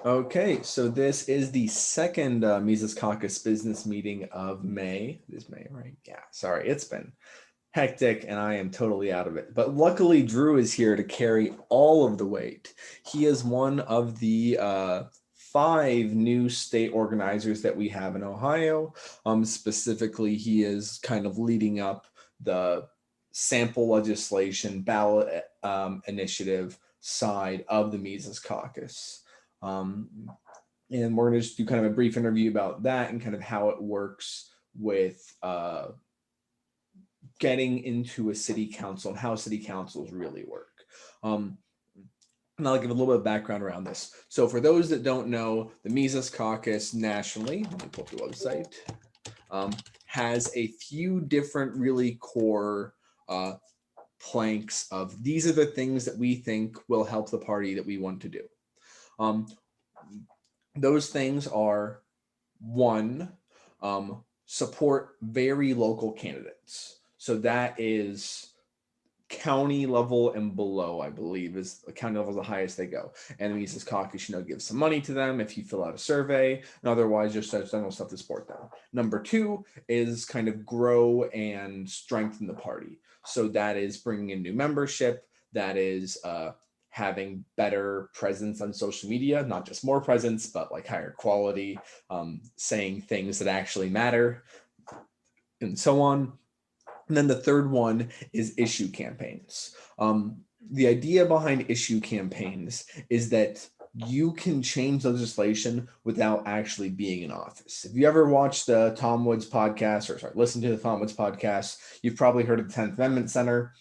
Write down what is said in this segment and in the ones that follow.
Okay, so this is the second Mises Caucus business meeting of May. It is May, right? Yeah, sorry, it's been hectic and I am totally out of it. But luckily, Drew is here to carry all of the weight. He is one of the 5 new state organizers that we have in Ohio. Specifically, he is kind of leading up the sample legislation ballot initiative side of the Mises Caucus. Um, and we're going to just do kind of a brief interview about that and kind of how it works with getting into a city council and how city councils really work. And I'll give a little bit of background around this. So for those that don't know, the Mises Caucus nationally, let me pull up the website, has a few different really core planks of these are the things that we think will help the party that we want to do. Those things are, one, support very local candidates. So that is county level and below, I believe, is the county level is the highest they go. And the Mises Caucus, gives some money to them if you fill out a survey, and otherwise just general stuff to support them. Number 2 is kind of grow and strengthen the party. So that is bringing in new membership. That is having better presence on social media, not just more presence, but like higher quality, saying things that actually matter, and so on. And then the third one is issue campaigns. The idea behind issue campaigns is that you can change legislation without actually being in office. If you ever watched the Tom Woods podcast, or sorry, listen to the Tom Woods podcast, you've probably heard of the 10th Amendment Center.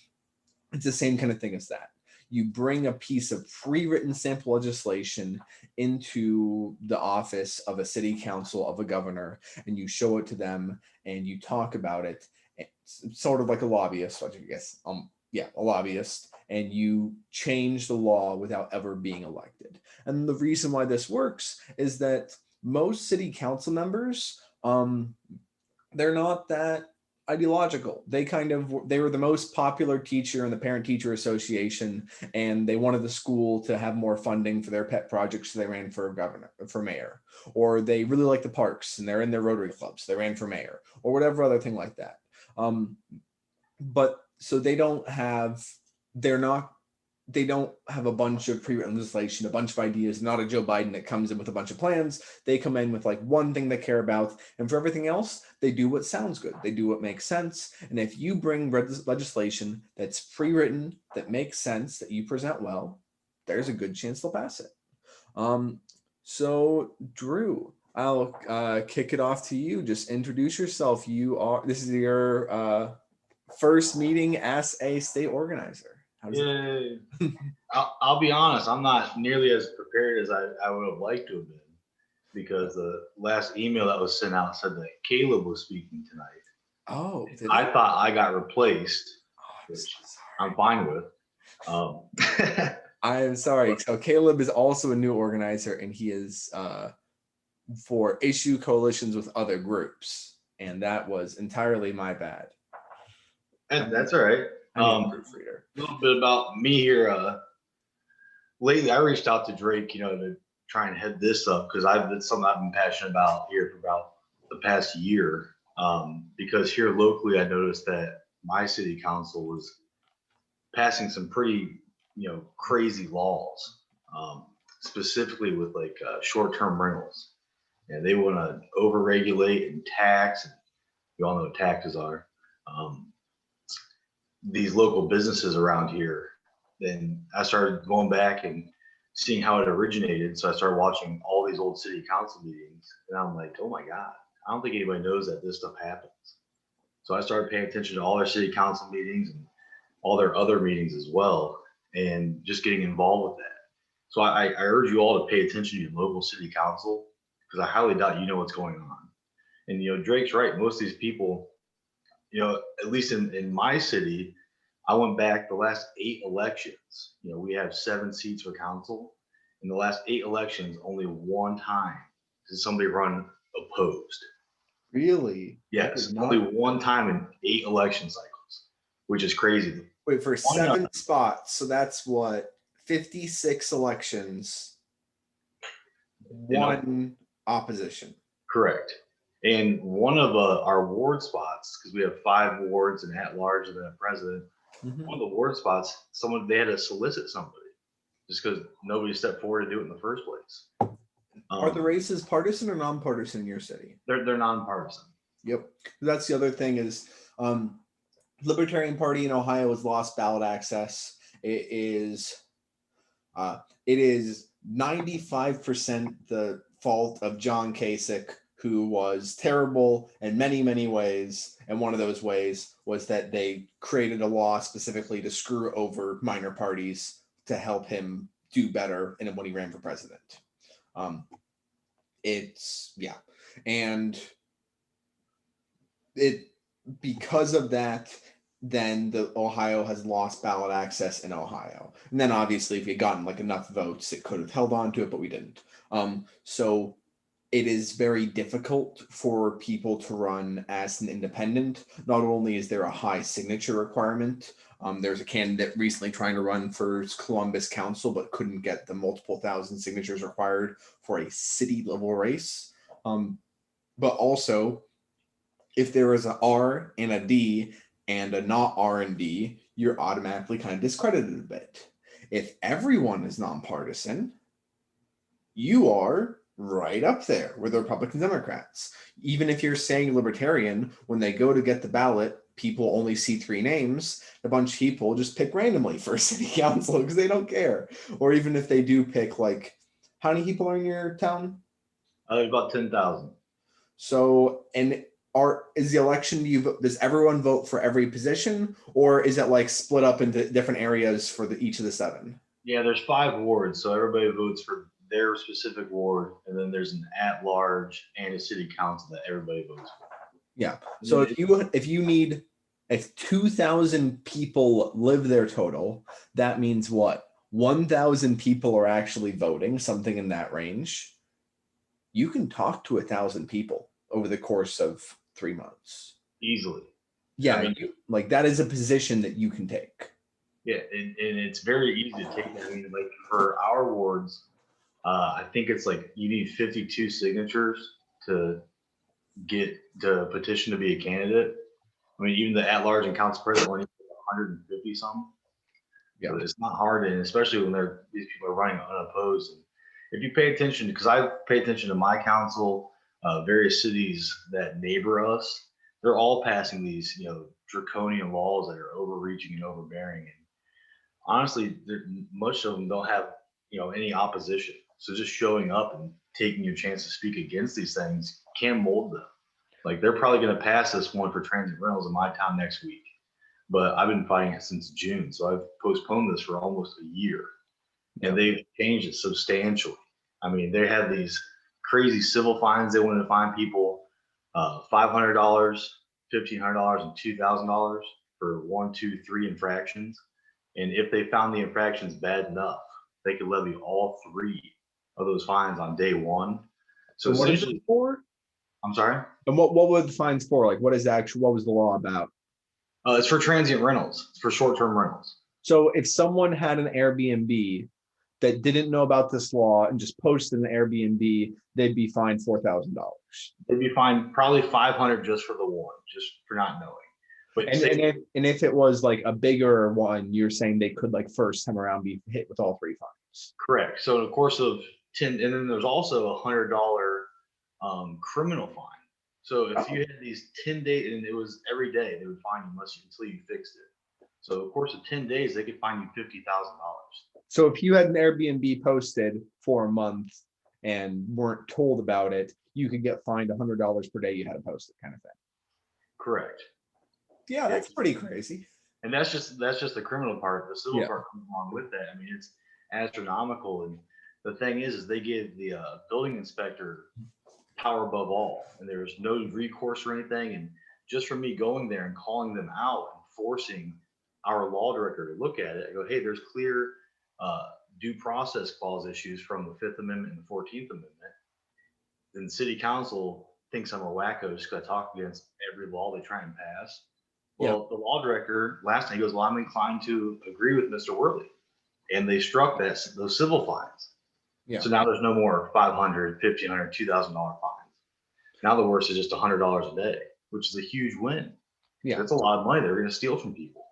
It's the same kind of thing as that. You bring a piece of pre-written sample legislation into the office of a city council, of a governor, and you show it to them and you talk about it. It's sort of like a lobbyist, I guess. A lobbyist, and you change the law without ever being elected. And the reason why this works is that most city council members, they're not that ideological. They were the most popular teacher in the parent teacher association, and they wanted the school to have more funding for their pet projects, so they ran for mayor. Or they really like the parks and they're in their Rotary clubs, so they ran for mayor, or whatever other thing like that. But so they don't have a bunch of pre-written legislation, a bunch of ideas, not a Joe Biden that comes in with a bunch of plans. They come in with like one thing they care about, and for everything else, they do what sounds good. They do what makes sense. And if you bring legislation that's pre-written, that makes sense, that you present well, there's a good chance they'll pass it. So Drew, I'll kick it off to you. Just introduce yourself. This is your first meeting as a state organizer. Yay. I'll be honest, I'm not nearly as prepared as I would have liked to have been, because the last email that was sent out said that Caleb was speaking tonight. Oh, I thought I got replaced, which I'm fine with. I'm sorry. So Caleb is also a new organizer, and he is for issue coalitions with other groups, and that was entirely my bad. And that's all right. A little bit about me here. Lately, I reached out to Drake, to try and head this up, because it's something I've been passionate about here for about the past year. Because here locally, I noticed that my city council was passing some pretty, crazy laws, specifically with like short-term rentals, and they want to overregulate and tax. And you all know what taxes are. These local businesses around here. Then I started going back and seeing how it originated. So I started watching all these old city council meetings, and I'm like, oh my God, I don't think anybody knows that this stuff happens. So I started paying attention to all their city council meetings and all their other meetings as well, and just getting involved with that. So I urge you all to pay attention to your local city council, because I highly doubt you know what's going on. And Drake's right. Most of these people, at least in my city, I went back the last 8 elections. We have 7 seats for council. In the last 8 elections, only one time did somebody run opposed. Really? Yes, only one time in 8 election cycles, which is crazy. Wait, for 7 spots, so that's what, 56 elections. one opposition. Correct. And one of our ward spots, because we have 5 wards and at large and then a president, one of the ward spots, they had to solicit somebody just because nobody stepped forward to do it in the first place. Are the races partisan or nonpartisan in your city? They're nonpartisan. Yep. That's the other thing is Libertarian Party in Ohio has lost ballot access. It is 95% the fault of John Kasich, who was terrible in many, many ways. And one of those ways was that they created a law specifically to screw over minor parties to help him do better when he ran for president. And because of that, then the Ohio has lost ballot access in Ohio. And then obviously if we had gotten like enough votes, it could have held on to it, but we didn't. So it is very difficult for people to run as an independent. Not only is there a high signature requirement, there's a candidate recently trying to run for Columbus Council, but couldn't get the multiple thousand signatures required for a city level race. But also, if there is an R and a D and a not R and D, you're automatically kind of discredited a bit. If everyone is nonpartisan, you are right up there with the Republican Democrats. Even if you're saying libertarian, when they go to get the ballot, people only see 3 names. A bunch of people just pick randomly for a city council because they don't care. Or even if they do pick, like, how many people are in your town? About 10,000. So, and is the election, does everyone vote for every position, or is it like split up into different areas for each of the 7? Yeah, there's 5 wards, so everybody votes for their specific ward, and then there's an at-large and a city council that everybody votes for. Yeah. So if 2,000 people live there total, that means what? 1,000 people are actually voting, something in that range. You can talk to 1,000 people over the course of 3 months. Easily. Yeah, I mean, like that is a position that you can take. Yeah, and it's very easy to take. I mean, like for our wards, I think it's like you need 52 signatures to get the petition to be a candidate. I mean, even the at-large and council president only 150 something. Yeah, so it's not hard, and especially when these people are running unopposed. And if you pay attention, because I pay attention to my council, various cities that neighbor us, they're all passing these, draconian laws that are overreaching and overbearing. And honestly, most of them don't have, any opposition. So just showing up and taking your chance to speak against these things can mold them. Like they're probably going to pass this one for transit rentals in my town next week, but I've been fighting it since June. So I've postponed this for almost a year, and they've changed it substantially. I mean, they had these crazy civil fines. They wanted to fine people $500, $1,500, and $2,000 for 1, 2, 3 infractions. And if they found the infractions bad enough, they could levy all 3 of those fines on day 1. So what is it for? I'm sorry? And what were the fines for? Like, what was the law about? It's for transient rentals. It's for short-term rentals. So if someone had an Airbnb that didn't know about this law and just posted an Airbnb, they'd be fined $4,000. They'd be fined probably $500 just for the one, just for not knowing. But if it was like a bigger one, you're saying they could like first time around be hit with all 3 fines. Correct. So in the course of 10, and then there's also a $100 criminal fine. So if you had these 10 days, and it was every day, they would fine you until you fixed it. So of course of 10 days, they could fine you $50,000. So if you had an Airbnb posted for a month and weren't told about it, you could get fined $100 per day you had it posted, kind of thing. Correct. Yeah, that's pretty crazy. And that's just the criminal part. The civil part comes along with that. I mean, it's astronomical. And the thing is they give the building inspector power above all, and there's no recourse or anything. And just from me going there and calling them out and forcing our law director to look at it, I go, hey, there's clear due process clause issues from the 5th Amendment and the 14th Amendment. Then the city council thinks I'm a wacko just because I talk against every law they try and pass. Well, the law director last night, he goes, well, I'm inclined to agree with Mr. Worley. And they struck those civil fines. Yeah. So now there's no more $500, $1,500, $2,000 fines. Now the worst is just $100 a day, which is a huge win. Yeah. That's a lot of money they're going to steal from people.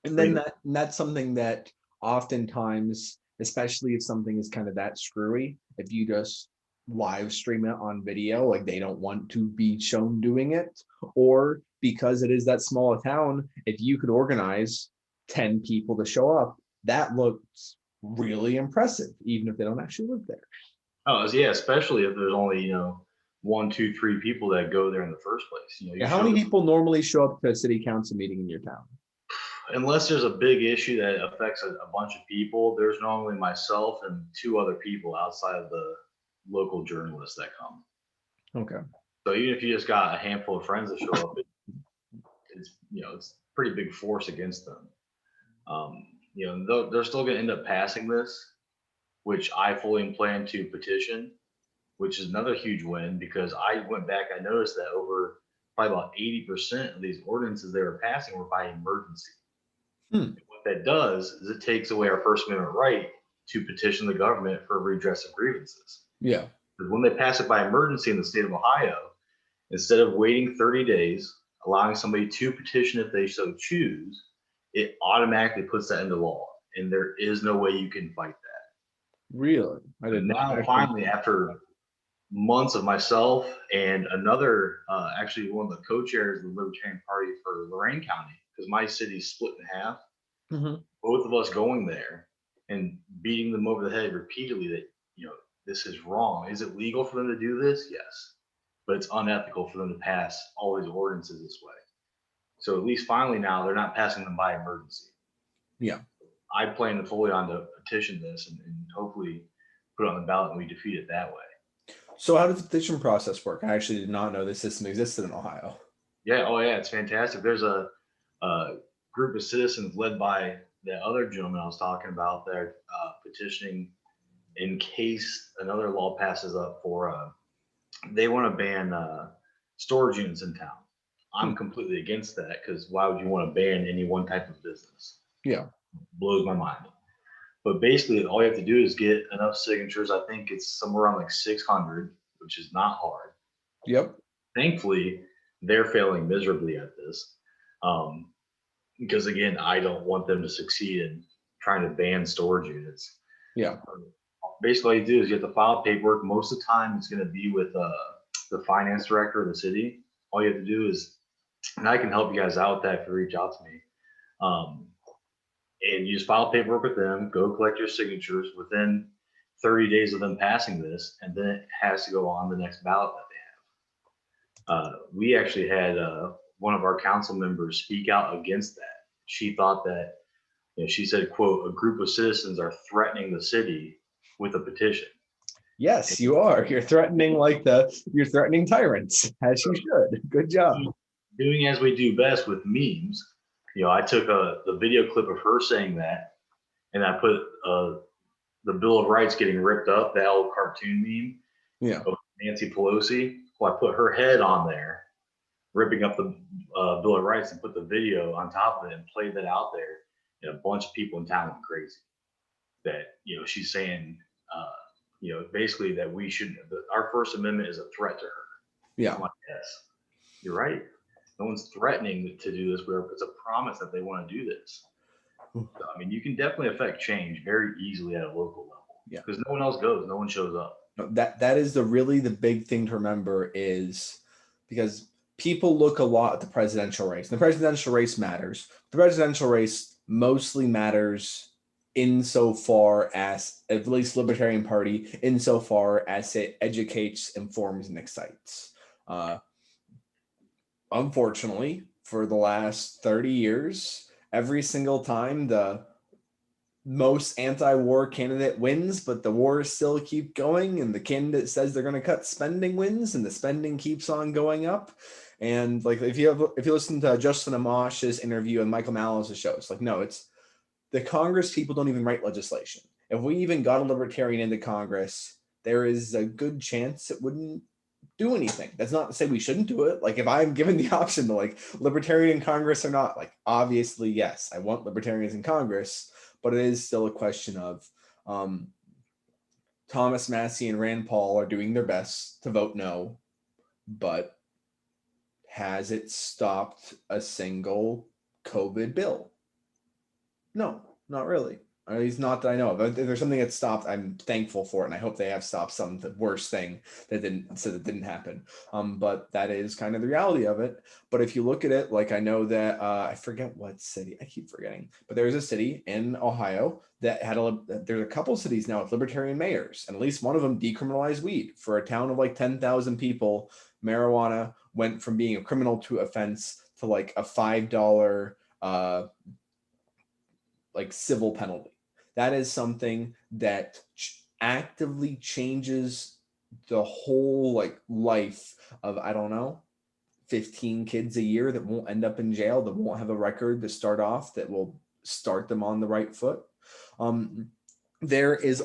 And then that's something that oftentimes, especially if something is kind of that screwy, if you just live stream it on video, like they don't want to be shown doing it, or because it is that small a town, if you could organize 10 people to show up, that looks really impressive, even if they don't actually live there. Oh, yeah, especially if there's only, 1, 2, 3 people that go there in the first place. You Yeah, how show many them, people normally show up to a city council meeting in your town? unless there's a big issue that affects a bunch of people, there's normally myself and 2 other people outside of the local journalists that come. Okay. So even if you just got a handful of friends that show up, it's pretty big force against them. They're still going to end up passing this, which I fully plan to petition, which is another huge win because I went back, I noticed that over probably about 80% of these ordinances they were passing were by emergency. What that does is it takes away our First Amendment right to petition the government for redress of grievances. Yeah. Because when they pass it by emergency in the state of Ohio, instead of waiting 30 days, allowing somebody to petition if they so choose, it automatically puts that into law. And there is no way you can fight that. Really? I did not. Now, finally, after months of myself and another, actually one of the co-chairs of the Libertarian Party for Lorain County, because my city's split in half, both of us going there and beating them over the head repeatedly that, this is wrong. Is it legal for them to do this? Yes. But it's unethical for them to pass all these ordinances this way. So at least finally now they're not passing them by emergency. Yeah. I plan to fully on to petition this and hopefully put it on the ballot and we defeat it that way. So how does the petition process work? I actually did not know this system existed in Ohio. Yeah. Oh yeah. It's fantastic. There's a group of citizens led by the other gentleman I was talking about there petitioning in case another law passes up for they want to ban storage units in town. I'm completely against that because why would you want to ban any one type of business? Yeah. Blows my mind. But basically, all you have to do is get enough signatures. I think it's somewhere around like 600, which is not hard. Yep. Thankfully, they're failing miserably at this. Because again, I don't want them to succeed in trying to ban storage units. Yeah. Basically, all you do is you have to file paperwork. Most of the time, it's going to be with the finance director of the city. All you have to do is, and I can help you guys out with that if you reach out to me. And you just file paperwork with them, go collect your signatures within 30 days of them passing this, and then it has to go on the next ballot that they have. We actually had one of our council members speak out against that. She thought that, she said, quote, a group of citizens are threatening the city with a petition. Yes, you are. You're threatening you're threatening tyrants, as you should. Good job. Doing as we do best with memes. I took the video clip of her saying that, and I put the Bill of Rights getting ripped up, that old cartoon meme. Yeah. Of Nancy Pelosi. Well, I put her head on there, ripping up the Bill of Rights, and put the video on top of it and played that out there. And a bunch of people in town went crazy. That she's saying, basically that we should. Our First Amendment is a threat to her. Yeah. I'm like, yes, you're right. No one's threatening to do this. It's a promise that they want to do this. So, you can definitely affect change very easily at a local level. Yeah. Because no one else goes. No one shows up. That is the big thing to remember is because people look a lot at the presidential race. The presidential race matters. The presidential race mostly matters insofar as, at least Libertarian Party, insofar as it educates, informs, and excites. Unfortunately, for the last 30 years, every single time the most anti-war candidate wins, but the wars still keep going, and the candidate says they're going to cut spending wins, and the spending keeps on going up. And if you listen to Justin Amash's interview and Michael Malice's show, it's no, it's the Congress people don't even write legislation. If we even got a libertarian into Congress, there is a good chance it wouldn't do anything. That's not to say we shouldn't do it. If I'm given the option to libertarian in Congress or not, obviously, yes, I want libertarians in Congress, but it is still a question of Thomas Massey and Rand Paul are doing their best to vote no, but has it stopped a single COVID bill? No, not really. At least not that I know of. If there's something that stopped, I'm thankful for it, and I hope they have stopped some the worst thing that didn't happen. But that is kind of the reality of it. But if you look at it, like I know that I forget what city, I keep forgetting, but there's a city in Ohio that had there's a couple cities now with libertarian mayors, and at least one of them decriminalized weed for a town of like 10,000 people. Marijuana went from being a criminal to offense to like a $5 like civil penalty. That is something that actively changes the whole like life of, I don't know, 15 kids a year that won't end up in jail, that won't have a record to start off, that will start them on the right foot. There is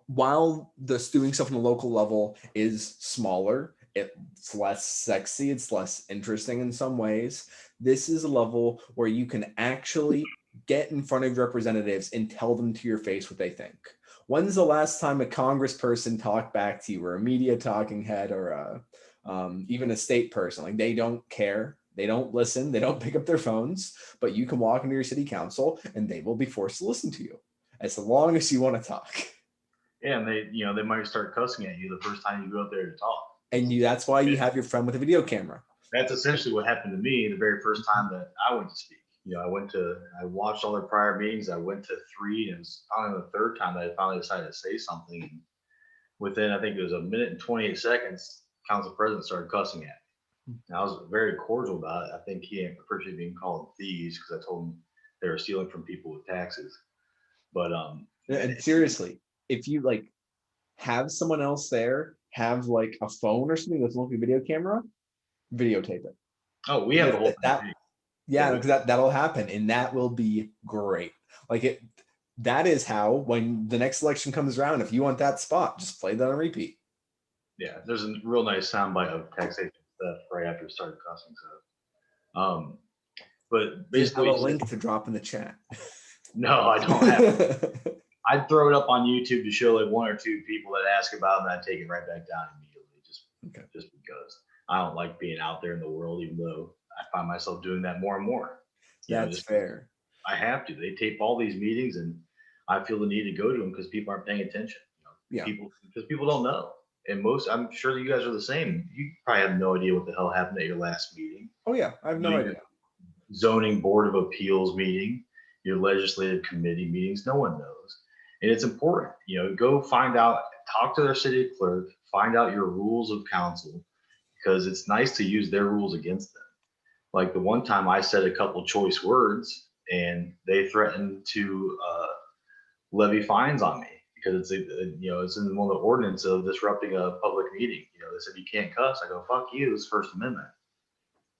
while the doing stuff on the local level is smaller, it's less sexy, it's less interesting in some ways. This is a level where you can actually get in front of representatives and tell them to your face what they think. When's the last time a congressperson talked back to you, or a media talking head, or even a state person? Like, they don't care. They don't listen. They don't pick up their phones, but you can walk into your city council and they will be forced to listen to you as long as you want to talk. Yeah, and they might start cussing at you the first time you go up there to talk. And that's why you have your friend with a video camera. That's essentially what happened to me the very first time that I went to speak. I watched all their prior meetings. I went to 3, and it was finally the third time that I finally decided to say something. And within, I think it was a minute and 28 seconds, council president started cussing at me. And I was very cordial about it. I think he appreciated being called thieves because I told him they were stealing from people with taxes. But and seriously, if you like have someone else there, have like a phone or something with a local video camera, videotape it. Oh, we have the whole thing. Yeah, because that'll happen, and that will be great. Like that is how, when the next election comes around, if you want that spot, just play that on repeat. Yeah, there's a real nice soundbite of taxation stuff right after it started cussing. So, but basically, you have a link to drop in the chat. No, I don't have. I'd throw it up on YouTube to show like 1 or 2 people that ask about it, and I'd take it right back down immediately, just because I don't like being out there in the world, even though I find myself doing that more and more. That's fair. I have to. They tape all these meetings, and I feel the need to go to them because people aren't paying attention. Because people don't know. And I'm sure you guys are the same. You probably have no idea what the hell happened at your last meeting. Oh yeah, I have no idea. Zoning Board of Appeals meeting, your legislative committee meetings, no one knows. And it's important, go find out, talk to their city clerk, find out your rules of council, because it's nice to use their rules against them. Like the one time I said a couple choice words and they threatened to levy fines on me because it's in one of the ordinance of disrupting a public meeting. They said you can't cuss. I go, fuck you, it's First Amendment.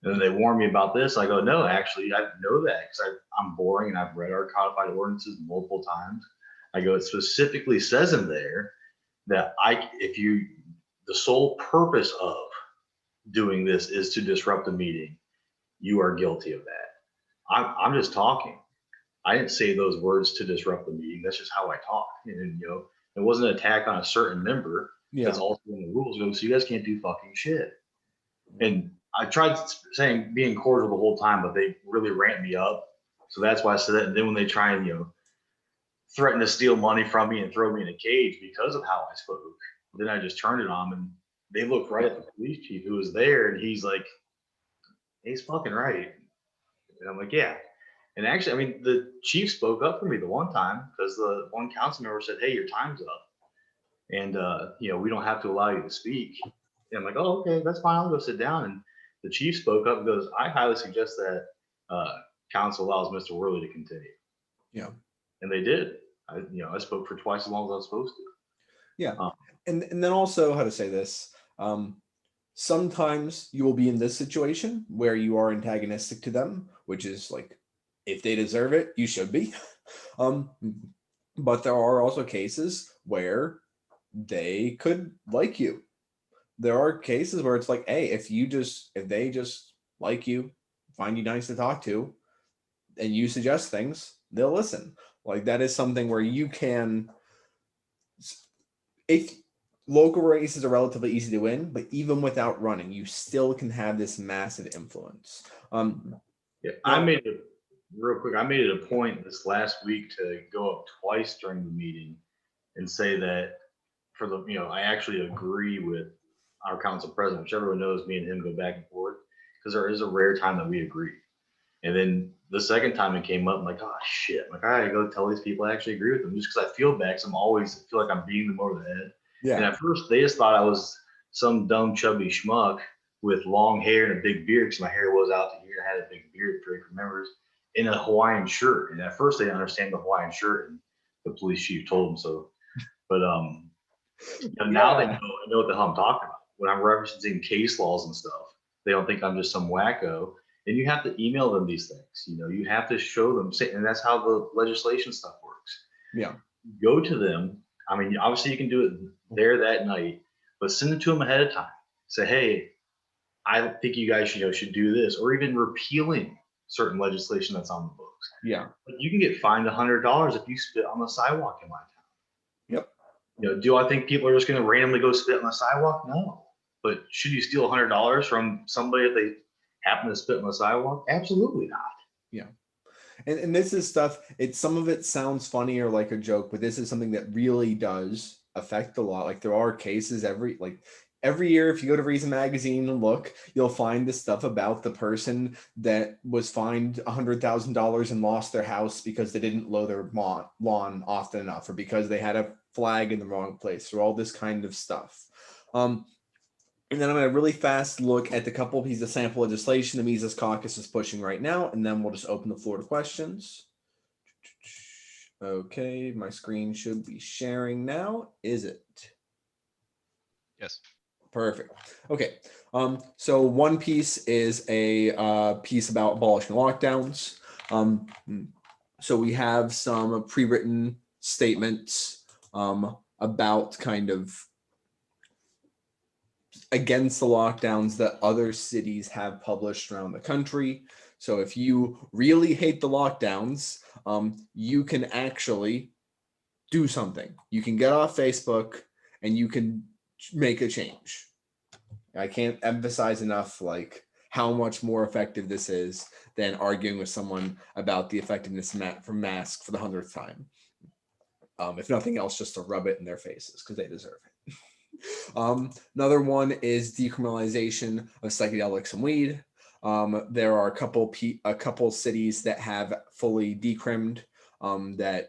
And then they warn me about this. I go, no, actually, I know that because I'm boring and I've read our codified ordinances multiple times. I go, it specifically says in there that the sole purpose of doing this is to disrupt a meeting, you are guilty of that. I'm just talking. I didn't say those words to disrupt the meeting. That's just how I talk. And it wasn't an attack on a certain member. Yeah. That's also in the rules. So you guys can't do fucking shit. And I tried being cordial the whole time, but they really ramped me up. So that's why I said that. And then when they try and, threaten to steal money from me and throw me in a cage because of how I spoke, then I just turned it on them, and they looked right at the police chief who was there, and he's like, he's fucking right. And I'm like, yeah. And actually, the chief spoke up for me the one time because the one council member said, hey, your time's up. And, we don't have to allow you to speak. And I'm like, oh, okay, that's fine. I'll go sit down. And the chief spoke up and goes, I highly suggest that council allows Mr. Worley to continue. Yeah. And they did. I spoke for twice as long as I was supposed to. Yeah. And then also, how to say this, sometimes you will be in this situation where you are antagonistic to them, which is like, if they deserve it, you should be. But there are also cases where they could like you. There are cases where it's like, hey, if they just like you, find you nice to talk to, and you suggest things, they'll listen. Like, that is something where you can if local races are relatively easy to win, but even without running, you still can have this massive influence. Yeah, I Now, made it real quick. I made it a point this last week to go up twice during the meeting and say that for the, I actually agree with our council president, which everyone knows me and him go back and forth, because there is a rare time that we agree. And then the second time it came up, I'm like, oh shit. I'm like, I gotta go tell these people I actually agree with them, just because I feel bad. Because I'm always feel like I'm beating them over the head. And yeah, at first they just thought I was some dumb chubby schmuck with long hair and a big beard, because my hair was out to here. I had a big beard, Drake remembers, in a Hawaiian shirt. And at first they didn't understand the Hawaiian shirt, and the police chief told them so. But now they yeah, know what the hell I'm talking about. When I'm referencing case laws and stuff, they don't think I'm just some wacko. And you have to email them these things. You have to show them, and that's how the legislation stuff works. yeah. Go to them. I mean, obviously you can do it there that night, but send it to them ahead of time. Say, hey, I think you guys should do this, or even repealing certain legislation that's on the books. Yeah. But you can get fined $100 if you spit on the sidewalk in my town. Yep. Do I think people are just going to randomly go spit on the sidewalk? No. But should you steal $100 from somebody if they happen to spit on the sidewalk? Absolutely not. Yeah. And this is stuff, some of it sounds funny or like a joke, but this is something that really does affect a lot. Like there are cases every year, if you go to Reason Magazine and look, you'll find this stuff about the person that was fined $100,000 and lost their house because they didn't mow their lawn often enough, or because they had a flag in the wrong place, or all this kind of stuff. And then I'm going to really fast look at the couple pieces of sample legislation the Mises Caucus is pushing right now, and then we'll just open the floor to questions. Okay, my screen should be sharing now. Is it? Yes. Perfect. Okay. So one piece is a piece about abolishing lockdowns. So we have some pre-written statements about kind of against the lockdowns that other cities have published around the country. So if you really hate the lockdowns, you can actually do something. You can get off Facebook and you can make a change. I can't emphasize enough like how much more effective this is than arguing with someone about the effectiveness from masks for the 100th time. If nothing else, just to rub it in their faces because they deserve it. Another one is decriminalization of psychedelics and weed. There are a couple cities that have fully decrimmed that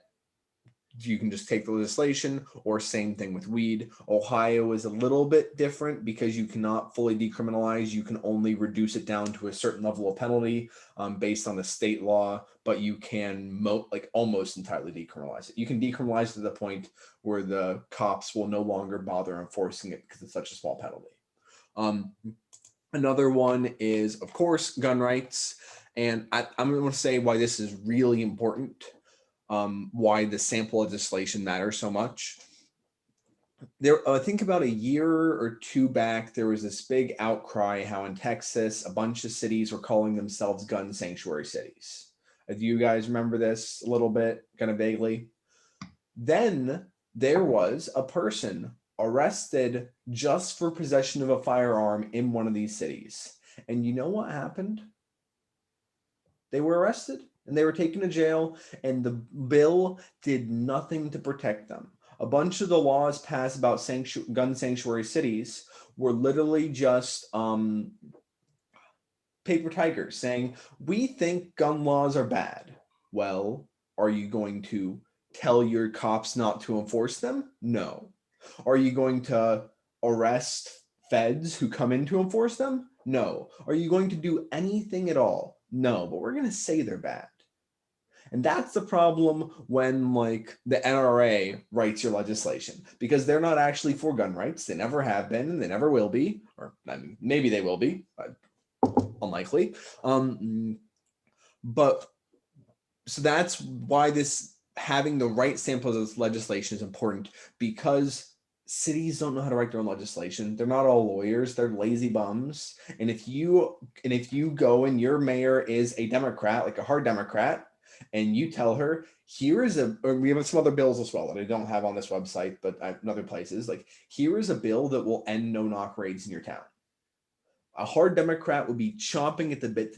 you can just take the legislation, or same thing with weed. Ohio is a little bit different because you cannot fully decriminalize. You can only reduce it down to a certain level of penalty based on the state law, but you can almost entirely decriminalize it. You can decriminalize to the point where the cops will no longer bother enforcing it because it's such a small penalty. Another one is, of course, gun rights. And I'm going to say why this is really important. Why the sample legislation matters so much. I think about a year or two back, there was this big outcry how in Texas, a bunch of cities were calling themselves gun sanctuary cities. Do you guys remember this a little bit, kind of vaguely? Then there was a person arrested just for possession of a firearm in one of these cities. And you know what happened? They were arrested and they were taken to jail, and the bill did nothing to protect them. A bunch of the laws passed about gun sanctuary cities were literally just paper tigers saying, we think gun laws are bad. Well, are you going to tell your cops not to enforce them? No. Are you going to arrest feds who come in to enforce them? No. Are you going to do anything at all? No, but we're going to say they're bad. And that's the problem when the NRA writes your legislation, because they're not actually for gun rights. They never have been, and they never will be, or maybe they will be, but unlikely. But so that's why having the right samples of legislation is important, because cities don't know how to write their own legislation. They're not all lawyers. They're lazy bums. And if you go and your mayor is a Democrat, like a hard Democrat, and you tell her, here is or we have some other bills as well that I don't have on this website, but in other places, like, here is a bill that will end no-knock raids in your town. A hard Democrat would be chomping at the bit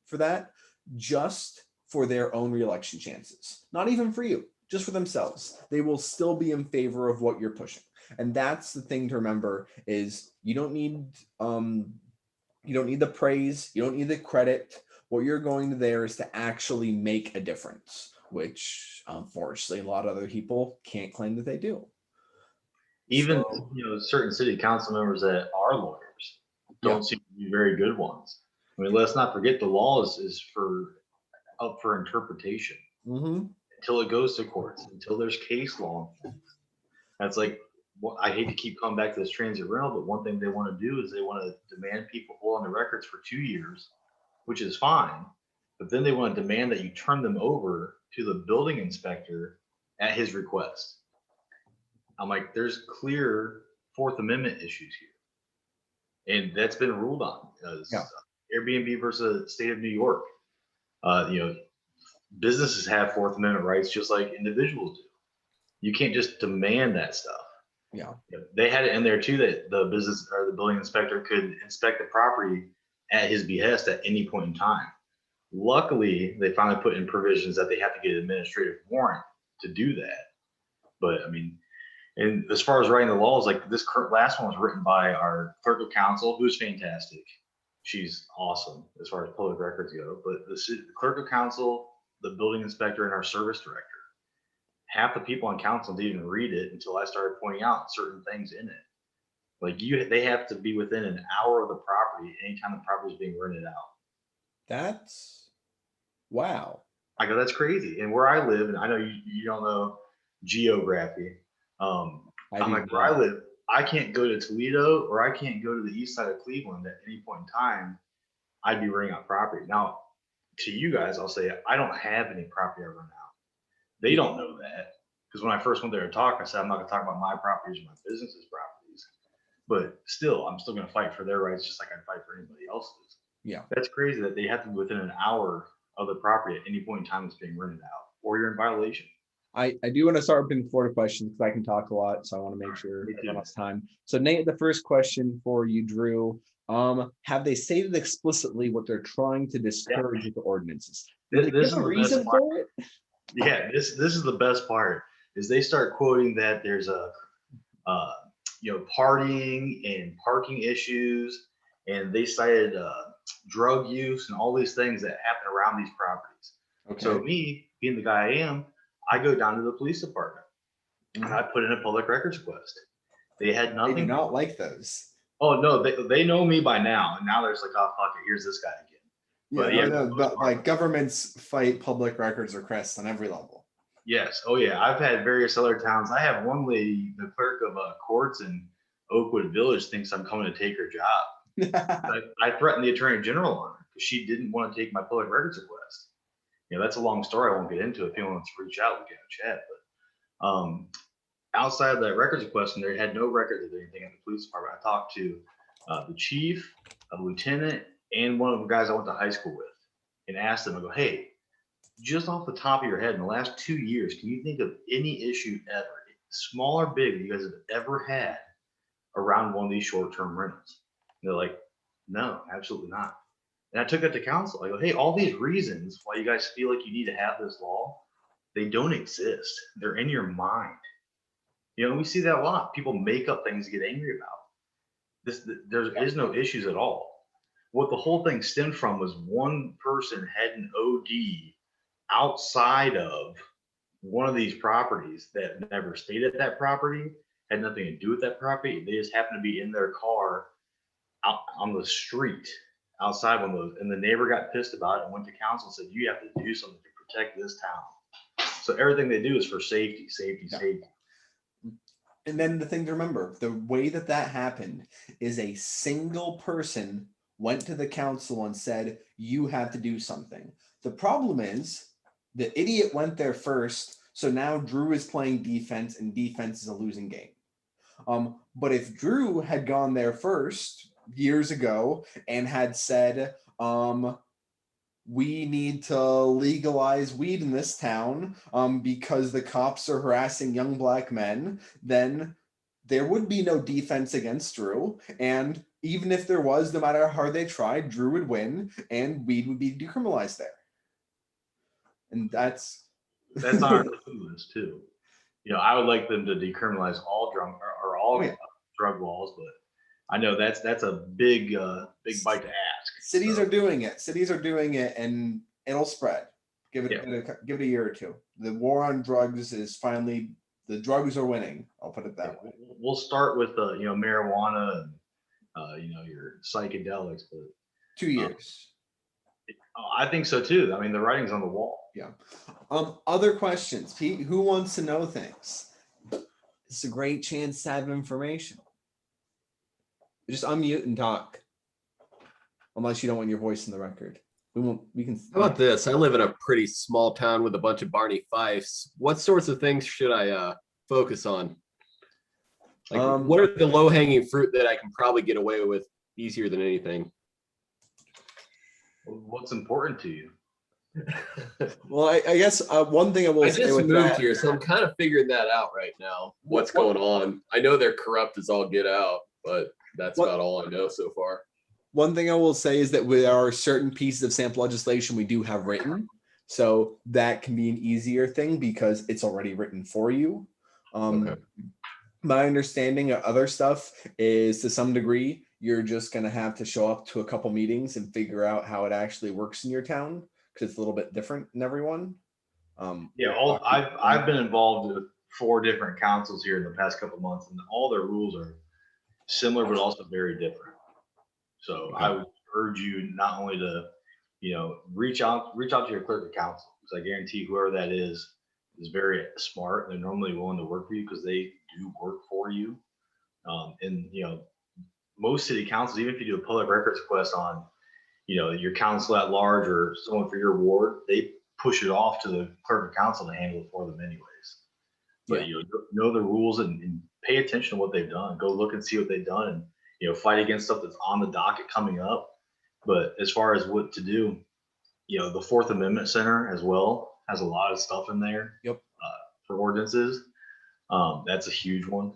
for that, just for their own reelection chances. Not even for you, just for themselves. They will still be in favor of what you're pushing. And that's the thing to remember, is you don't need the praise, you don't need the credit. What you're going to there is to actually make a difference, which unfortunately a lot of other people can't claim that they do. Even So, certain city council members that are lawyers don't yeah. seem to be very good ones. I mean, let's not forget the law is up for interpretation Mm-hmm. until it goes to courts, until there's case law. That's like, I hate to keep coming back to this transit rental, but one thing they want to do is they want to demand people hold on the records for 2 years, which is fine. But then they want to demand that you turn them over to the building inspector at his request. I'm like, there's clear Fourth Amendment issues here, and that's been ruled on. Yeah. Airbnb versus the state of New York. Businesses have Fourth Amendment rights just like individuals do. You can't just demand that stuff. Yeah. They had it in there too that the business or the building inspector could inspect the property at his behest at any point in time. Luckily, they finally put in provisions that they have to get an administrative warrant to do that. But I mean, and as far as writing the laws, like this last one was written by our clerk of council, who's fantastic. She's awesome as far as public records go. But the clerk of council, the building inspector, and our service director, half the people on council didn't even read it until I started pointing out certain things in it. Like they have to be within an hour of the property anytime the property is being rented out. That's wow. I go, that's crazy. And where I live, and I know you don't know geography. I'm like, where I live, I can't go to Toledo or I can't go to the east side of Cleveland at any point in time. I'd be renting out property. Now, to you guys, I'll say I don't have any property I rent out. They don't know that, because when I first went there to talk, I said I'm not going to talk about my properties or my business's properties. But still, I'm still going to fight for their rights just like I'd fight for anybody else's. Yeah. That's crazy that they have to be within an hour of the property at any point in time it's being rented out, or you're in violation. I do want to start opening the floor to questions because I can talk a lot, so I want to make sure everyone has time. So Nate, the first question for you, Drew. Have they stated explicitly what they're trying to discourage with the ordinances? This is a reason for it? Yeah, this is the best part, is they start quoting that there's a partying and parking issues, and they cited drug use and all these things that happen around these properties. Okay. So me, being the guy I am, I go down to the police department and I put in a public records request. They had nothing. They do not like those. Oh no, they know me by now, and now there's like, oh fuck it, here's this guy again. But like governments fight public records requests on every level. Yes. Oh yeah. I've had various other towns. I have one lady, the clerk of courts in Oakwood Village, thinks I'm coming to take her job. I threatened the attorney general on her because she didn't want to take my public records request. That's a long story. I won't get into it. If anyone wants to reach out, we can chat. But outside of that records request, and they had no records of anything in the police department. I talked to the chief, a lieutenant, and one of the guys I went to high school with, and asked them, I go, hey, just off the top of your head, in the last 2 years, can you think of any issue ever, small or big, that you guys have ever had around one of these short-term rentals? And they're like, no, absolutely not. And I took it to council. I go, hey, all these reasons why you guys feel like you need to have this law, they don't exist. They're in your mind. We see that a lot. People make up things to get angry about. There is no issues at all. What the whole thing stemmed from was one person had an OD outside of one of these properties that never stayed at that property, had nothing to do with that property. They just happened to be in their car out on the street outside one of those, and the neighbor got pissed about it and went to council and said, you have to do something to protect this town. So everything they do is for safety. And then the thing to remember, the way that happened is a single person went to the council and said, you have to do something. The problem is the idiot went there first, so now Drew is playing defense, and defense is a losing game. But if Drew had gone there first years ago and had said, we need to legalize weed in this town because the cops are harassing young black men, then there would be no defense against Drew. And even if there was, no matter how hard they tried, Drew would win and weed would be decriminalized there. And that's on our to-do list too. I would like them to decriminalize all all drug laws, but I know that's a big bite to ask. Cities are doing it. Cities are doing it, and it'll spread. Give it a year or two. The war on drugs is finally, the drugs are winning. I'll put it that way. We'll start with marijuana and your psychedelics, but 2 years. I think so too. I mean, the writing's on the wall. Yeah. Other questions, Pete? Who wants to know things? It's a great chance to have information. Just unmute and talk. Unless you don't want your voice in the record. We can. How about this? I live in a pretty small town with a bunch of Barney Fifes. What sorts of things should I focus on? Like, what are the low-hanging fruit that I can probably get away with easier than anything? What's important to you? Well, I guess one thing I will say just with moved that, here, so I'm kind of figuring that out right now. What's going on? I know they're corrupt as all get out, but that's about all I know so far. one thing I will say is that there are certain pieces of sample legislation we do have written. So that can be an easier thing because it's already written for you. Okay. My understanding of other stuff is, to some degree, you're just going to have to show up to a couple meetings and figure out how it actually works in your town, because it's a little bit different in everyone. I've been involved with 4 different councils here in the past couple of months, and all their rules are similar but also very different. So I would urge you not only to reach out to your clerk of council, because I guarantee whoever that is very smart. They're normally willing to work for you because they do work for you. And most city councils, even if you do a public records request on your council at large or someone for your ward, they push it off to the clerk of council to handle it for them anyways. But know the rules and pay attention to what they've done. Go look and see what they've done, and fight against stuff that's on the docket coming up. But as far as what to do, the Fourth Amendment Center as well has a lot of stuff in there. Yep. For ordinances, that's a huge one.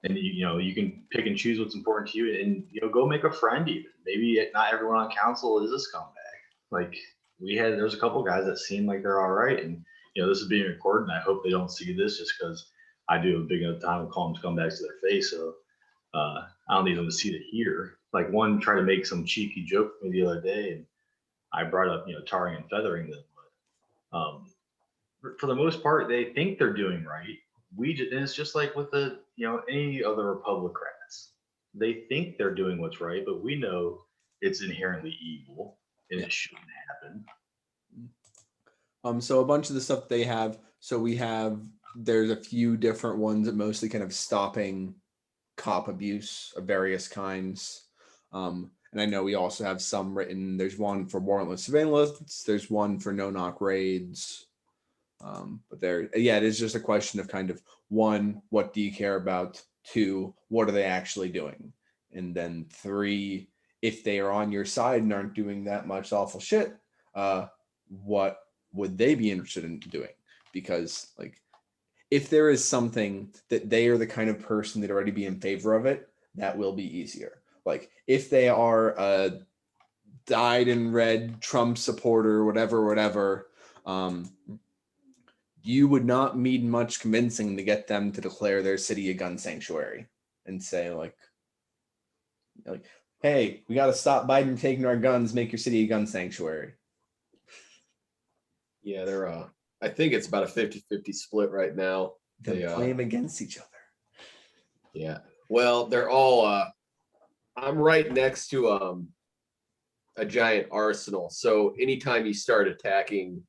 And you can pick and choose what's important to you, and go make a friend. Even maybe not everyone on council is a scumbag. Like there's a couple guys that seem like they're all right, and this is being recorded, and I hope they don't see this just because I do a big enough time to call them scumbags to their face. So I don't need them to see it here. Like one tried to make some cheeky joke with me the other day, and I brought up tarring and feathering them. But for the most part, they think they're doing right. And it's just like with any other Republicans. They think they're doing what's right, but we know it's inherently evil and it shouldn't happen. So a bunch of the stuff they have. So there's a few different ones that mostly kind of stopping cop abuse of various kinds. And I know we also have some written. There's one for warrantless surveillance. There's one for no-knock raids. But it is just a question of kind of, 1, what do you care about? 2, what are they actually doing? And then 3, if they are on your side and aren't doing that much awful shit, what would they be interested in doing? Because if there is something that they are the kind of person that already be in favor of it, that will be easier. Like if they are a dyed in red Trump supporter, whatever, you would not need much convincing to get them to declare their city a gun sanctuary and say like, hey, we got to stop Biden taking our guns, make your city a gun sanctuary. Yeah, they're I think it's about a 50-50 split right now. They play them against each other. Yeah. Well, they're all I'm right next to a giant arsenal. So anytime you start attacking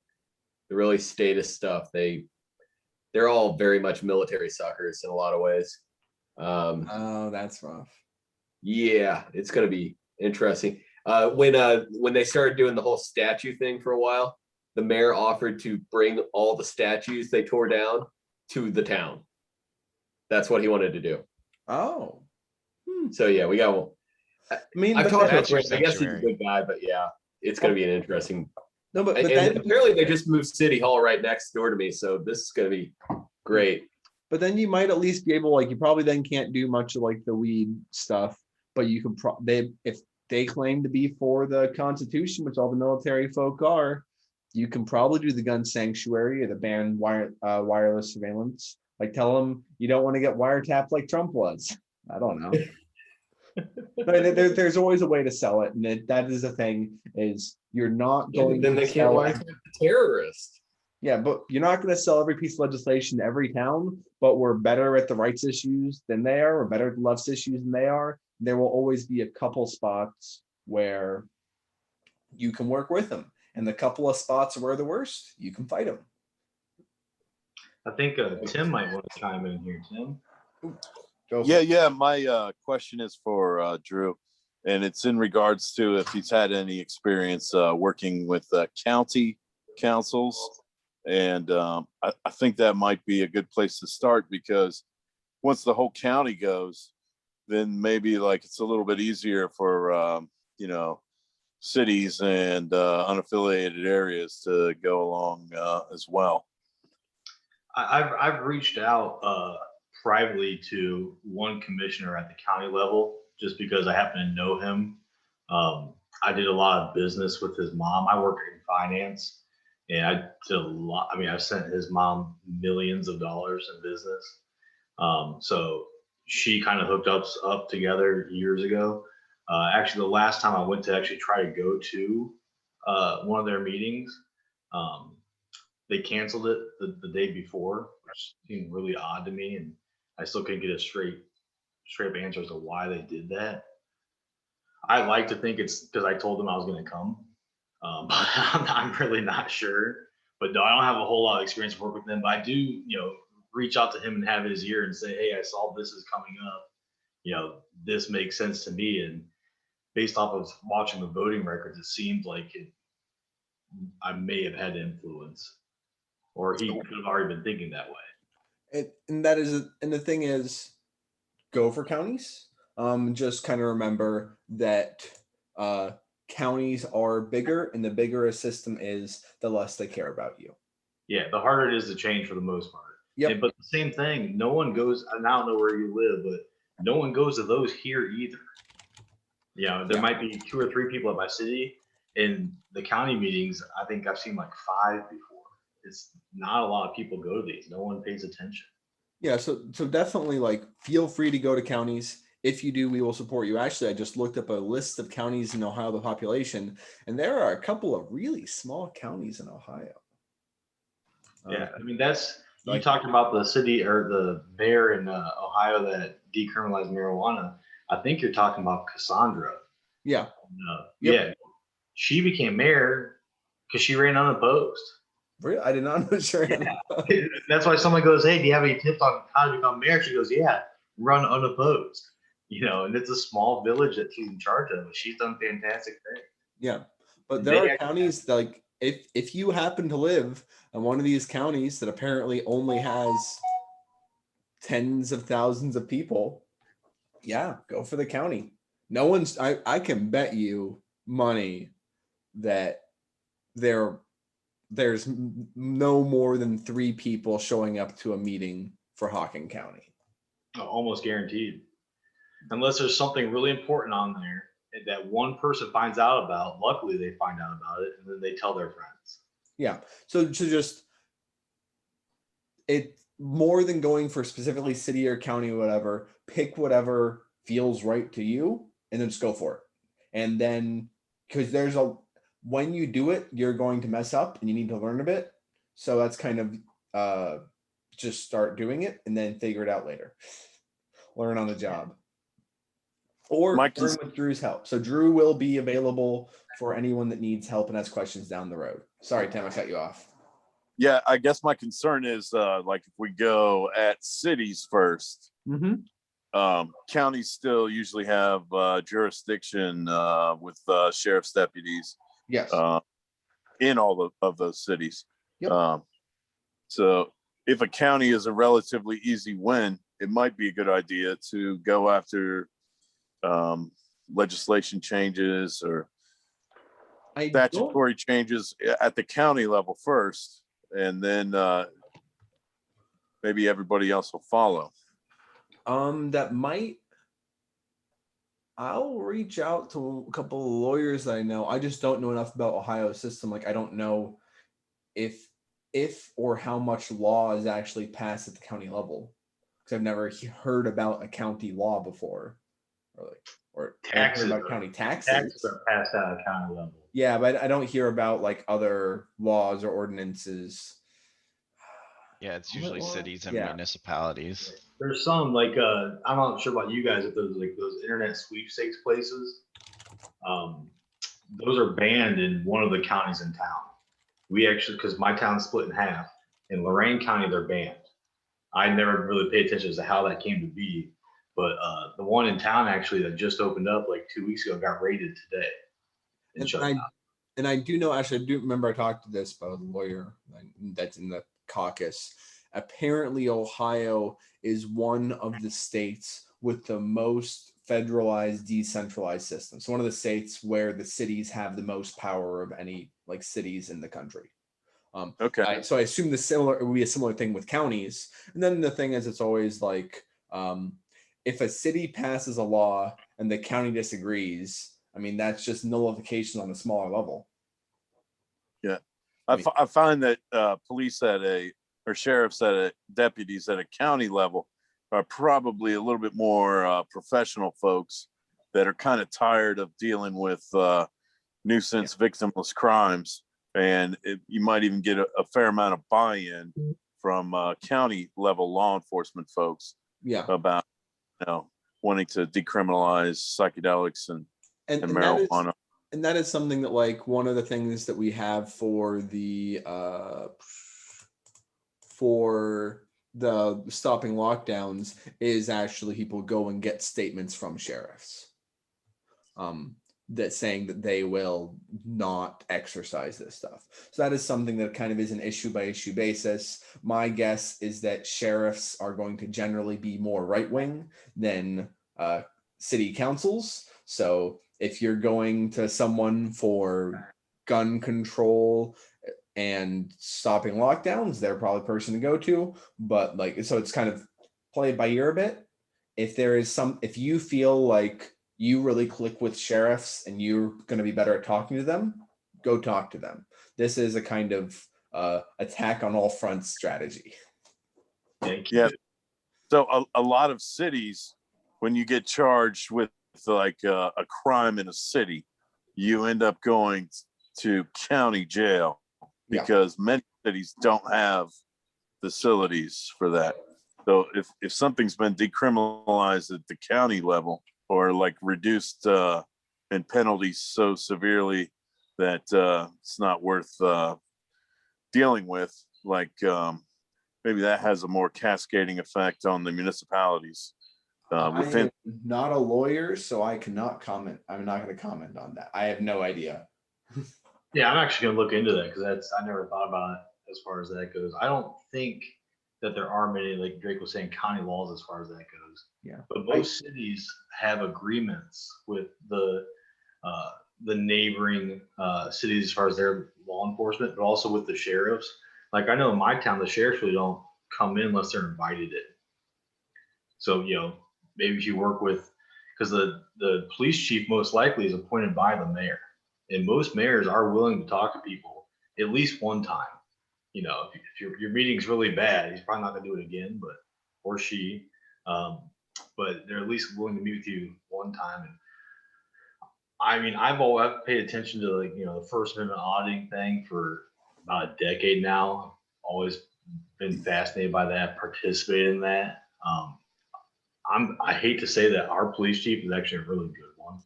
the really status stuff, they're all very much military suckers in a lot of ways. Oh, that's rough. Yeah, it's going to be interesting. When they started doing the whole statue thing for a while, the mayor offered to bring all the statues they tore down to the town. That's what he wanted to do. Oh. So yeah, we got one. I mean, I've talked to that's him. your I guess he's a sanctuary. good guy, but yeah, it's going to be an interesting. No, but And then apparently they just moved City Hall right next door to me, so this is going to be great. But then you might at least be able, like, you probably then can't do much of like the weed stuff, but you could if they claim to be for the Constitution, which all the military folk are, you can probably do the gun sanctuary or the ban wireless surveillance. Like, tell them you don't want to get wiretapped like Trump was. I don't know. But there's always a way to sell it, and that is the thing, is you're not going then to they can't sell. wiretap the terrorist. Yeah, but you're not going to sell every piece of legislation to every town, but we're better at the rights issues than they are. We're better at the left issues than they are. There will always be a couple spots where you can work with them. And the couple of spots where they're the worst, you can fight them. I think Tim might want to chime in here. Tim? Yeah. My question is for Drew, and it's in regards to if he's had any experience working with county councils. And I think that might be a good place to start, because once the whole county goes, then maybe like it's a little bit easier for, cities and unaffiliated areas to go along as well. I've reached out privately to one commissioner at the county level just because I happen to know him. I did a lot of business with his mom. I work in finance, and I did a lot. I mean, I sent his mom millions of dollars in business. So she kind of hooked us up together years ago. Actually, the last time I went to actually try to go to one of their meetings, they canceled it the day before, which seemed really odd to me, and I still couldn't get a straight up answer as to why they did that. I like to think it's because I told them I was going to come, but I'm really not sure. But no, I don't have a whole lot of experience working with them. But I do, reach out to him and have his ear and say, "Hey, I saw this is coming up. This makes sense to me." And based off of watching the voting records, it seemed like I may have had influence, or he could have already been thinking that way. And the thing is, go for counties. Just kind of remember that counties are bigger, and the bigger a system is, the less they care about you. Yeah, the harder it is to change for the most part. Yep. But the same thing, no one goes, and I don't know where you live, but no one goes to those here either. There might be 2 or 3 people at my city. In the county meetings, I think I've seen like 5 before. It's not a lot of people go to these. No one pays attention. Yeah, so definitely, like, feel free to go to counties. If you do, we will support you. Actually, I just looked up a list of counties in Ohio, the population, and there are a couple of really small counties in Ohio. Yeah, I mean, you talked about the city or the mayor in Ohio that decriminalized marijuana. I think you're talking about Cassandra. Yeah. Yeah, she became mayor because she ran unopposed. Really? I did not know. Sure. Yeah. That's why someone goes, "Hey, do you have any tips on how to become mayor?" She goes, "Yeah, run unopposed." And it's a small village that she's in charge of. But she's done fantastic things. Yeah, but there are counties like, if you happen to live in one of these counties that apparently only has tens of thousands of people, yeah, go for the county. No one's. I can bet you money that there's no more than 3 people showing up to a meeting for Hocking County. Almost guaranteed. Unless there's something really important on there that one person finds out about. Luckily, they find out about it, and then they tell their friends. Yeah. So just, it more than going for specifically city or county or whatever, pick whatever feels right to you and then just go for it. And then, because when you do it, you're going to mess up and you need to learn a bit. So that's kind of just start doing it and then figure it out later. Learn on the job. Or learn with Drew's help. So Drew will be available for anyone that needs help and has questions down the road. Sorry, Tim, I cut you off. Yeah, I guess my concern is like if we go at cities first, counties still usually have jurisdiction with sheriff's deputies. Yes. In all of those cities. Yep. So if a county is a relatively easy win, it might be a good idea to go after legislation changes or I don't. statutory changes at the county level first, and then maybe everybody else will follow. That might. I'll reach out to a couple of lawyers that I know. I just don't know enough about Ohio's system. Like, I don't know if or how much law is actually passed at the county level, because I've never heard about a county law before, or I've heard about county taxes. Taxes are passed out at county level. Yeah, but I don't hear about like other laws or ordinances. Yeah, it's usually cities and Yeah. municipalities. There's some like I'm not sure about you guys if there's like those internet sweepstakes places. Those are banned in one of the counties in town. We actually, because my town's split in half, in Lorain County they're banned. I never really paid attention as to how that came to be, but the one in town actually that just opened up like 2 weeks ago got raided today and shut down. And I do know, actually, I do remember I talked to this about a lawyer that's in the caucus. Apparently, Ohio is one of the states with the most federalized, decentralized system. So one of the states where the cities have the most power of any like cities in the country. Okay. So I assume it would be a similar thing with counties. And then the thing is, it's always like, if a city passes a law and the county disagrees, I mean, that's just nullification on a smaller level. Yeah. I find that police sheriffs deputies at a county level are probably a little bit more professional folks that are kind of tired of dealing with nuisance victimless crimes. And you might even get a fair amount of buy-in from county level law enforcement folks about, wanting to decriminalize psychedelics and marijuana. That is something that, like, one of the things that we have for the stopping lockdowns is actually people go and get statements from sheriffs that saying that they will not exercise this stuff. So that is something that kind of is an issue by issue basis. My guess is that sheriffs are going to generally be more right-wing than city councils. So if you're going to someone for gun control and stopping lockdowns, they're probably the person to go to. But like, so it's kind of played by ear a bit. If you feel like you really click with sheriffs and you're going to be better at talking to them, go talk to them. This is a kind of attack on all fronts strategy. Thank you. Yeah. So a lot of cities, when you get charged with like a crime in a city, you end up going to county jail because many cities don't have facilities for that. So if something's been decriminalized at the county level or like reduced in penalties so severely that it's not worth dealing with, like maybe that has a more cascading effect on the municipalities. I am not a lawyer, so I cannot comment. I'm not going to comment on that. I have no idea. Yeah, I'm actually gonna look into that because I never thought about it as far as that goes. I don't think that there are many, like Drake was saying, county laws as far as that goes. Yeah, but most cities have agreements with the neighboring cities as far as their law enforcement, but also with the sheriffs. Like I know in my town, the sheriffs really don't come in unless they're invited in. So maybe if you work with, because the police chief most likely is appointed by the mayor. And most mayors are willing to talk to people at least one time. If your meeting's really bad, he's probably not going to do it again, or she. But they're at least willing to meet with you one time. And I mean, I've paid attention to the First Amendment auditing thing for about a decade now. I've always been fascinated by that, participated in that. I hate to say that our police chief is actually a really good one.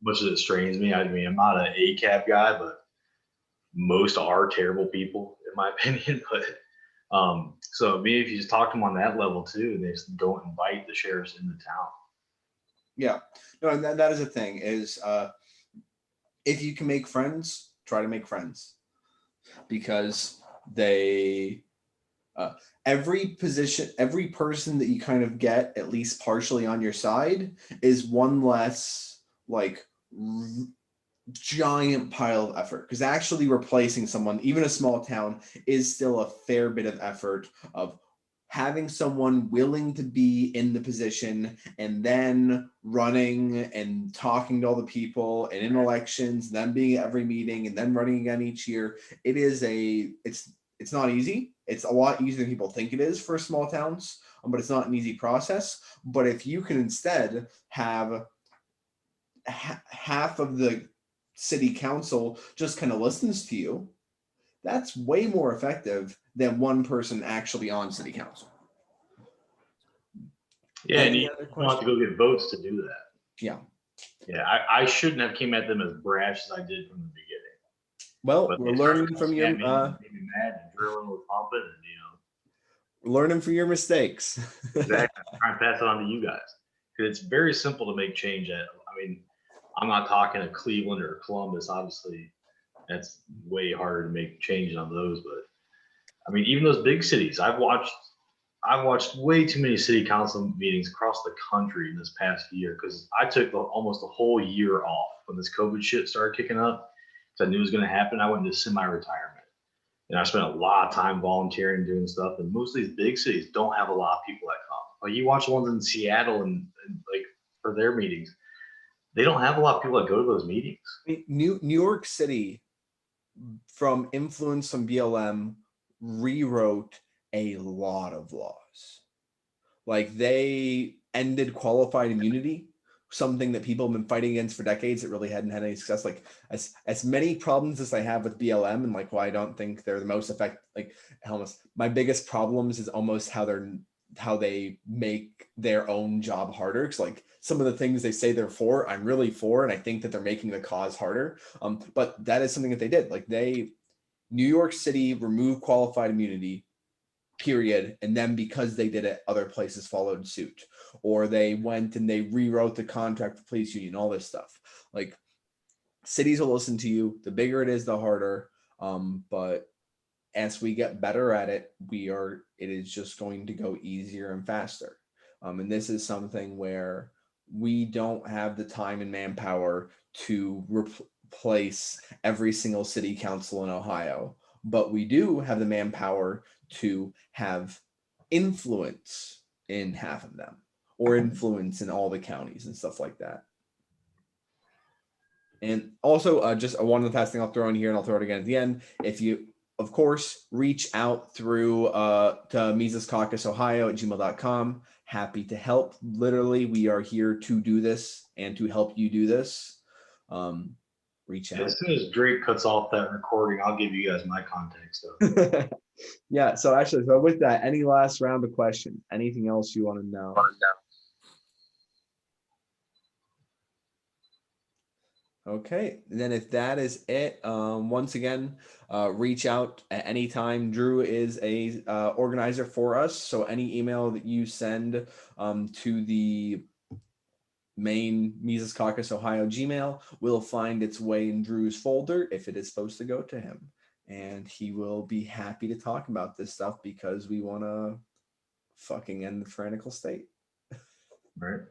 Much as it strains me. I mean, I'm not an ACAB guy, but most are terrible people, in my opinion. But so maybe if you just talk to them on that level too, and they just don't invite the sheriffs into town. Yeah, no, and that is a thing. Is if you can make friends, try to make friends, because they every person that you kind of get at least partially on your side is one less like giant pile of effort, because actually replacing someone, even a small town, is still a fair bit of effort of having someone willing to be in the position and then running and talking to all the people and in elections, then being at every meeting and then running again each year. It's not easy. It's a lot easier than people think it is for small towns, but it's not an easy process. But if you can instead have half of the city council just kind of listens to you, that's way more effective than one person actually on city council. Yeah, and Any you other don't have to go get votes to do that. Yeah. Yeah, I shouldn't have came at them as brash as I did from the beginning. Well, But we're they started learning from cussing your at me and made me mad, and drilling was pumping, and learning from your mistakes. exactly. I'm trying to pass it on to you guys, because it's very simple to make change. I mean, I'm not talking to Cleveland or Columbus. Obviously, that's way harder to make changes on those. But I mean, even those big cities, I've watched way too many city council meetings across the country in this past year, because I took almost a whole year off when this COVID shit started kicking up, because I knew it was going to happen. I went into semi-retirement. And I spent a lot of time volunteering, doing stuff. And most of these big cities don't have a lot of people that come. Like, you watch the ones in Seattle and like for their meetings, they don't have a lot of people that go to those meetings. New York City, from influence from BLM, rewrote a lot of laws. Like, they ended qualified immunity, something that people have been fighting against for decades that really hadn't had any success. Like, as many problems as I have with BLM, and like why I don't think they're the most effective, like almost my biggest problems is almost how they make their own job harder. Because like some of the things they say they're for, I'm really for, and I think that they're making the cause harder. But that is something that they did. Like, New York City removed qualified immunity, period, and then because they did it, other places followed suit, or they went and they rewrote the contract with police union, all this stuff. Like, cities will listen to you. The bigger it is, the harder. But as we get better at it, it is just going to go easier and faster. And this is something where we don't have the time and manpower to replace every single city council in Ohio, but we do have the manpower to have influence in half of them, or influence in all the counties and stuff like that. And also, just one last thing I'll throw in here, and I'll throw it again at the end. If you, of course, reach out through to Mises Caucus Ohio at gmail.com. Happy to help. Literally, we are here to do this and to help you do this. Reach out. As soon as Drake cuts off that recording, I'll give you guys my contact stuff. Yeah. So actually, so with that, any last round of questions? Anything else you want to know? Okay, and then if that is it, once again, reach out at any time. Drew is a organizer for us, so any email that you send to the main Mises Caucus Ohio Gmail will find its way in Drew's folder if it is supposed to go to him, and he will be happy to talk about this stuff because we want to fucking end the tyrannical state. Right.